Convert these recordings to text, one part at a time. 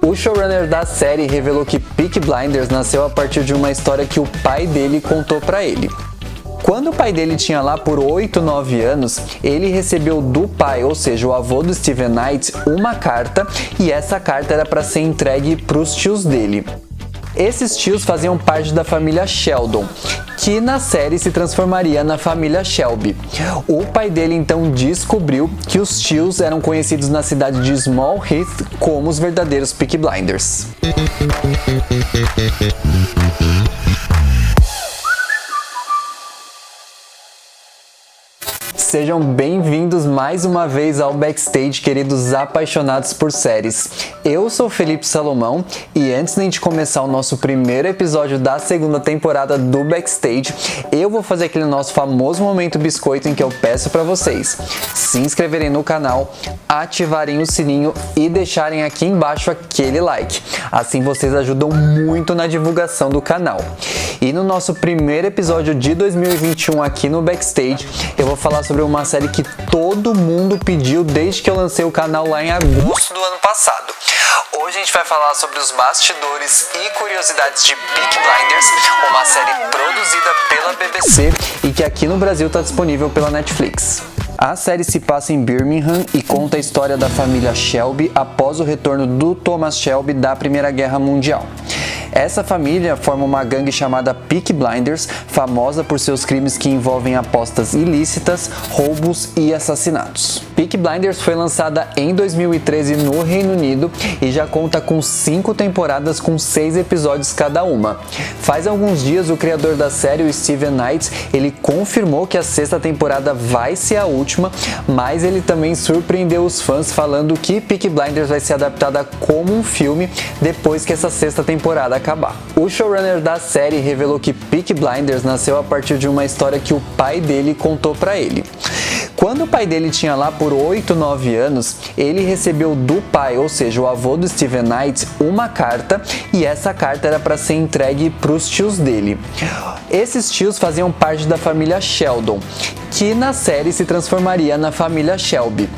O showrunner da série revelou que Peaky Blinders nasceu a partir de uma história que o pai dele contou pra ele. Quando o pai dele tinha lá por 8, 9 anos, ele recebeu do pai, ou seja, o avô do Steven Knight, uma carta, e essa carta era para ser entregue para os tios dele. Esses tios faziam parte da família Sheldon, que na série se transformaria na família Shelby. O pai dele então descobriu que os tios eram conhecidos na cidade de Small Heath como os verdadeiros Peaky Blinders. Sejam bem-vindos mais uma vez ao Backstage, queridos apaixonados por séries. Eu sou Felipe Salomão e antes de a gente começar o nosso primeiro episódio da segunda temporada do Backstage, eu vou fazer aquele nosso famoso momento biscoito em que eu peço para vocês se inscreverem no canal, ativarem o sininho e deixarem aqui embaixo aquele like. Assim vocês ajudam muito na divulgação do canal. E no nosso primeiro episódio de 2021 aqui no Backstage, eu vou falar sobre uma série que todo mundo pediu desde que eu lancei o canal lá em agosto do ano passado. Hoje a gente vai falar sobre os bastidores e curiosidades de Peaky Blinders, uma série produzida pela BBC e que aqui no Brasil está disponível pela Netflix. A série se passa em Birmingham e conta a história da família Shelby após o retorno do Thomas Shelby da Primeira Guerra Mundial. Essa família forma uma gangue chamada Peaky Blinders, famosa por seus crimes que envolvem apostas ilícitas, roubos e assassinatos. Peaky Blinders foi lançada em 2013 no Reino Unido e já conta com 5 temporadas com 6 episódios cada uma. Faz alguns dias o criador da série, o Steven Knight, ele confirmou que a 6ª temporada vai ser a última, mas ele também surpreendeu os fãs falando que Peaky Blinders vai ser adaptada como um filme depois que essa 6ª temporada acabar. O showrunner da série revelou que Peaky Blinders nasceu a partir de uma história que o pai dele contou pra ele. Quando o pai dele tinha lá por 8, 9 anos, ele recebeu do pai, ou seja, o avô do Steven Knight, uma carta, e essa carta era para ser entregue para os tios dele. Esses tios faziam parte da família Sheldon, que na série se transformaria na família Shelby.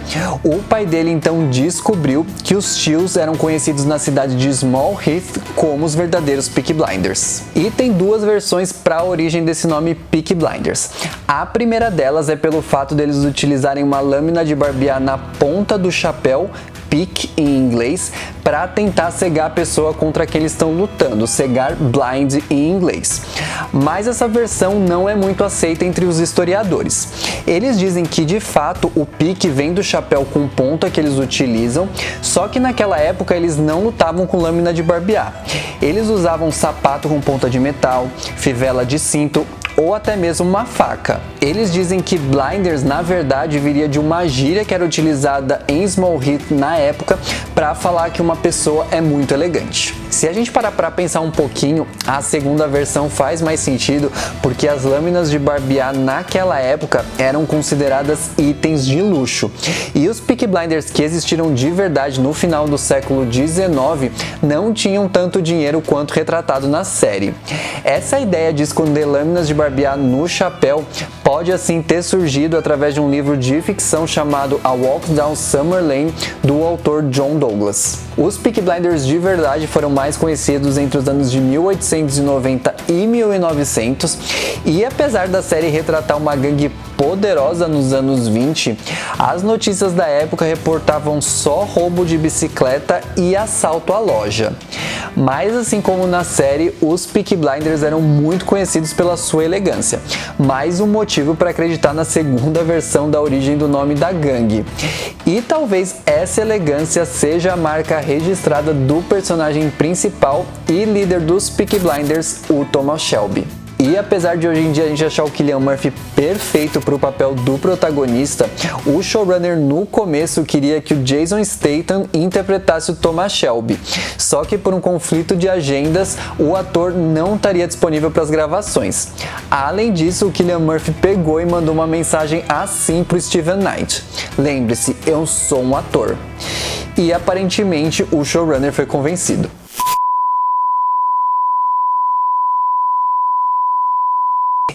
O pai dele então descobriu que os tios eram conhecidos na cidade de Small Heath como os verdadeiros Peaky Blinders. E tem 2 versões para a origem desse nome Peaky Blinders. A primeira delas é pelo fato deles utilizarem uma lâmina de barbear na ponta do chapéu, pick em inglês, para tentar cegar a pessoa contra quem eles estão lutando, cegar blind em inglês. Mas essa versão não é muito aceita entre os historiadores. Eles dizem que de fato o pick vem do chapéu com ponta que eles utilizam, só que naquela época eles não lutavam com lâmina de barbear. Eles usavam sapato com ponta de metal, fivela de cinto ou até mesmo uma faca. Eles dizem que blinders na verdade viria de uma gíria que era utilizada em Small Heath na época para falar que uma pessoa é muito elegante. Se a gente parar para pensar um pouquinho, a segunda versão faz mais sentido porque as lâminas de barbear naquela época eram consideradas itens de luxo. E os Peaky Blinders que existiram de verdade no final do século XIX não tinham tanto dinheiro quanto retratado na série. Essa ideia de esconder lâminas de barbear no chapéu pode assim ter surgido através de um livro de ficção chamado A Walk Down Summer Lane, do autor John Douglas. Os Peaky Blinders de verdade foram mais conhecidos entre os anos de 1890 e 1900, e apesar da série retratar uma gangue poderosa nos anos 20, as notícias da época reportavam só roubo de bicicleta e assalto à loja. Mas assim como na série, os Peaky Blinders eram muito conhecidos pela sua elegância, mais um motivo para acreditar na segunda versão da origem do nome da gangue. E talvez essa elegância seja a marca registrada do personagem principal e líder dos Peaky Blinders, o Thomas Shelby. E apesar de hoje em dia a gente achar o Cillian Murphy perfeito para o papel do protagonista, o showrunner no começo queria que o Jason Statham interpretasse o Thomas Shelby. Só que por um conflito de agendas, o ator não estaria disponível para as gravações. Além disso, o Cillian Murphy pegou e mandou uma mensagem assim para o Steven Knight: lembre-se, eu sou um ator. E aparentemente o showrunner foi convencido.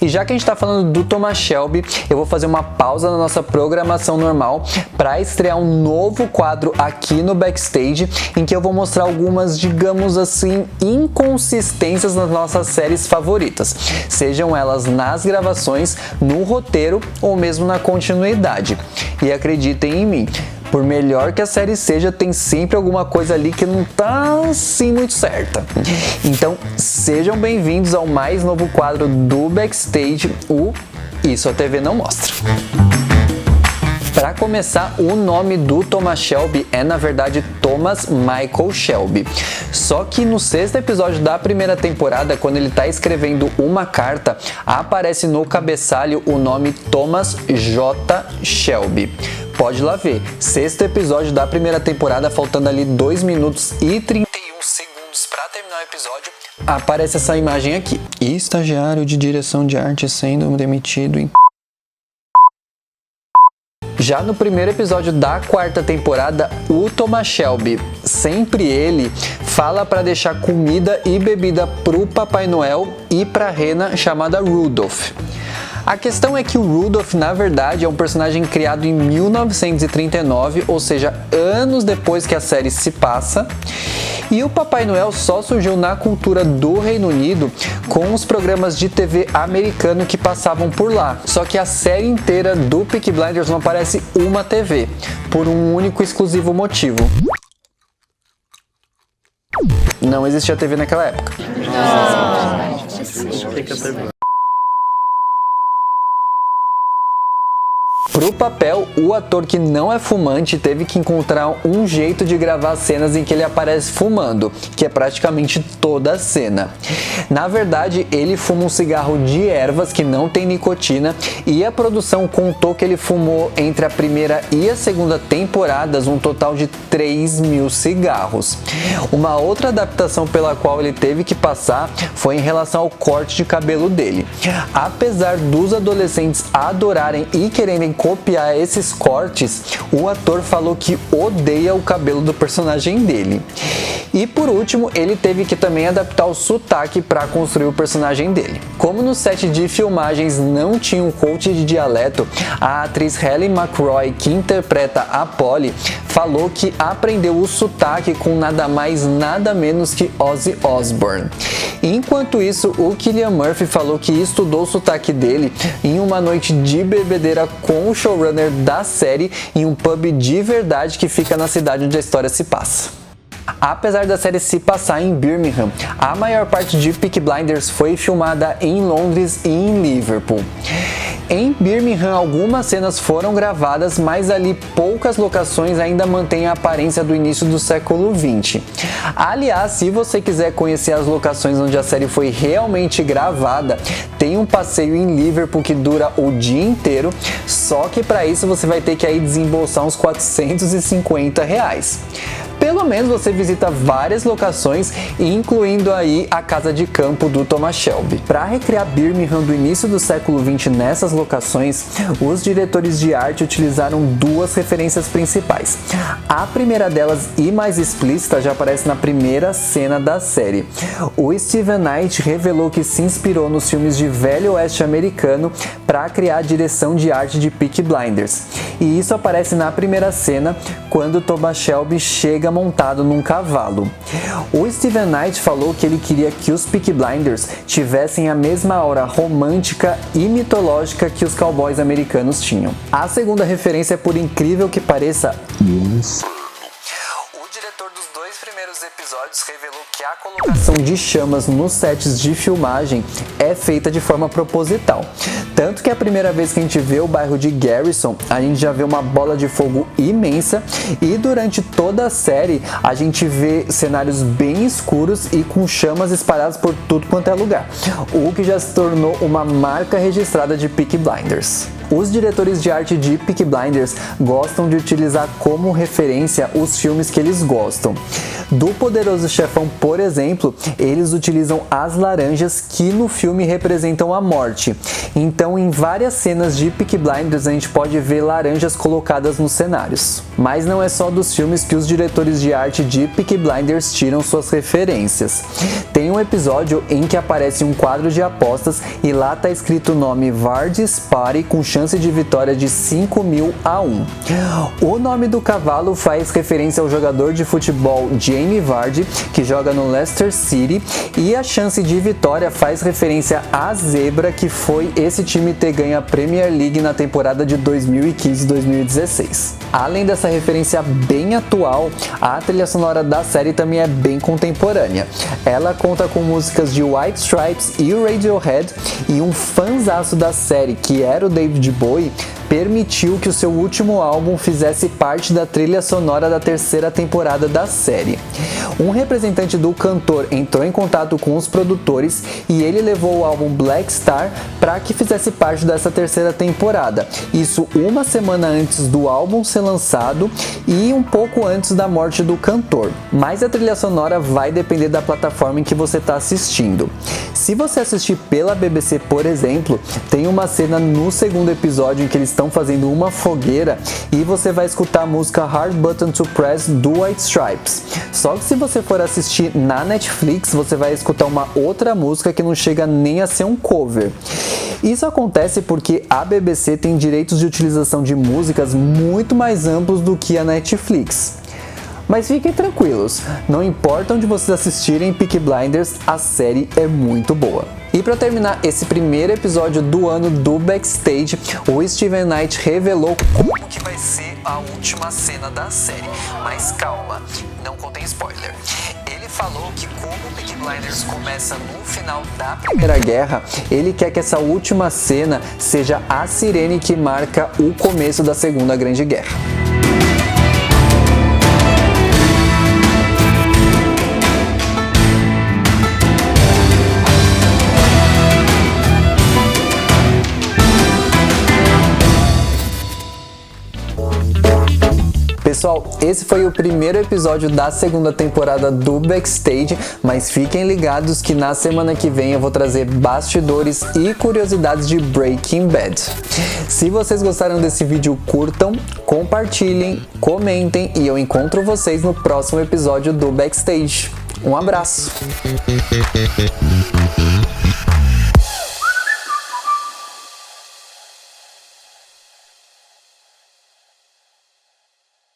E já que a gente tá falando do Thomas Shelby, eu vou fazer uma pausa na nossa programação normal para estrear um novo quadro aqui no Backstage, em que eu vou mostrar algumas, digamos assim, inconsistências nas nossas séries favoritas, sejam elas nas gravações, no roteiro ou mesmo na continuidade. E acreditem em mim, por melhor que a série seja, tem sempre alguma coisa ali que não tá assim muito certa. Então, sejam bem-vindos ao mais novo quadro do Backstage, o Isso a TV Não Mostra. Para começar, o nome do Thomas Shelby é na verdade Thomas Michael Shelby. Só que no 6º episódio da primeira temporada, quando ele está escrevendo uma carta, aparece no cabeçalho o nome Thomas J. Shelby. Pode ir lá ver, 6º episódio da primeira temporada, faltando ali 2 minutos e 31 segundos para terminar o episódio, aparece essa imagem aqui. Estagiário de direção de arte sendo demitido em... Já no primeiro episódio da 4ª temporada, o Thomas Shelby, sempre ele, fala para deixar comida e bebida pro Papai Noel e pra rena chamada Rudolph. A questão é que o Rudolph, na verdade, é um personagem criado em 1939, ou seja, anos depois que a série se passa, e o Papai Noel só surgiu na cultura do Reino Unido com os programas de TV americano que passavam por lá. Só que a série inteira do Peaky Blinders não aparece uma TV, por um único exclusivo motivo. Não existia TV naquela época. Pro papel, o ator que não é fumante teve que encontrar um jeito de gravar cenas em que ele aparece fumando, que é praticamente toda a cena. Na verdade, ele fuma um cigarro de ervas que não tem nicotina, e a produção contou que ele fumou entre a primeira e a segunda temporadas um total de 3.000 cigarros. Uma outra adaptação pela qual ele teve que passar foi em relação ao corte de cabelo dele. Apesar dos adolescentes adorarem e quererem copiar esses cortes, o ator falou que odeia o cabelo do personagem dele. E por último, ele teve que também adaptar o sotaque para construir o personagem dele. Como no set de filmagens não tinha um coach de dialeto, a atriz Helen McRoy, que interpreta a Polly, falou que aprendeu o sotaque com nada mais nada menos que Ozzy Osbourne. Enquanto isso, o Cillian Murphy falou que estudou o sotaque dele em uma noite de bebedeira com o showrunner da série em um pub de verdade que fica na cidade onde a história se passa. Apesar da série se passar em Birmingham, a maior parte de Peaky Blinders foi filmada em Londres e em Liverpool. Em Birmingham, algumas cenas foram gravadas, mas ali poucas locações ainda mantêm a aparência do início do século XX. Aliás, se você quiser conhecer as locações onde a série foi realmente gravada, tem um passeio em Liverpool que dura o dia inteiro, só que para isso você vai ter que aí desembolsar uns R$450. Pelo menos você visita várias locações, incluindo aí a casa de campo do Thomas Shelby. Para recriar Birmingham do início do século XX nessas locações, os diretores de arte utilizaram duas referências principais. A primeira delas, e mais explícita, já aparece na primeira cena da série. O Steven Knight revelou que se inspirou nos filmes de velho oeste americano para criar a direção de arte de Peaky Blinders. E isso aparece na primeira cena, quando Thomas Shelby chega montado num cavalo. O Steven Knight falou que ele queria que os Peaky Blinders tivessem a mesma aura romântica e mitológica que os cowboys americanos tinham. A segunda referência, por incrível que pareça, o diretor dos 2 primeiros episódios revelou que a colocação de chamas nos sets de filmagem é feita de forma proposital. Tanto que a primeira vez que a gente vê o bairro de Garrison, a gente já vê uma bola de fogo imensa, e durante toda a série a gente vê cenários bem escuros e com chamas espalhadas por tudo quanto é lugar, o que já se tornou uma marca registrada de Peaky Blinders. Os diretores de arte de Peaky Blinders gostam de utilizar como referência os filmes que eles gostam. Do Poderoso Chefão, por exemplo, eles utilizam as laranjas que no filme representam a morte. Então, em várias cenas de Peaky Blinders, a gente pode ver laranjas colocadas nos cenários. Mas não é só dos filmes que os diretores de arte de Peaky Blinders tiram suas referências. Tem um episódio em que aparece um quadro de apostas e lá tá escrito o nome Vardy's Party com chance de vitória de 5.000-1. O nome do cavalo faz referência ao jogador de futebol Jamie Vardy, que joga no Leicester City, e a chance de vitória faz referência à zebra, que foi esse time ter ganho a Premier League na temporada de 2015-2016. Além dessa referência bem atual, a trilha sonora da série também é bem contemporânea. Ela conta com músicas de White Stripes e Radiohead, e um fanzaço da série, que era o David Bowie, permitiu que o seu último álbum fizesse parte da trilha sonora da terceira temporada da série. Um representante do cantor entrou em contato com os produtores e ele levou o álbum Black Star para que fizesse parte dessa terceira temporada. Isso uma semana antes do álbum ser lançado e um pouco antes da morte do cantor. Mas a trilha sonora vai depender da plataforma em que você está assistindo. Se você assistir pela BBC, por exemplo, tem uma cena no segundo episódio em que eles estão fazendo uma fogueira e você vai escutar a música Hard Button to Press do White Stripes. Só que se você for assistir na Netflix, você vai escutar uma outra música que não chega nem a ser um cover. Isso acontece porque a BBC tem direitos de utilização de músicas muito mais amplos do que a Netflix. Mas fiquem tranquilos, não importa onde vocês assistirem Peaky Blinders, a série é muito boa. E para terminar esse primeiro episódio do ano do Backstage, o Steven Knight revelou como que vai ser a última cena da série. Mas calma, não contém spoiler. Ele falou que como o Peaky Blinders começa no final da Primeira Guerra, ele quer que essa última cena seja a sirene que marca o começo da Segunda Grande Guerra. Pessoal, esse foi o primeiro episódio da segunda temporada do Backstage, mas fiquem ligados que na semana que vem eu vou trazer bastidores e curiosidades de Breaking Bad. Se vocês gostaram desse vídeo, curtam, compartilhem, comentem e eu encontro vocês no próximo episódio do Backstage. Um abraço!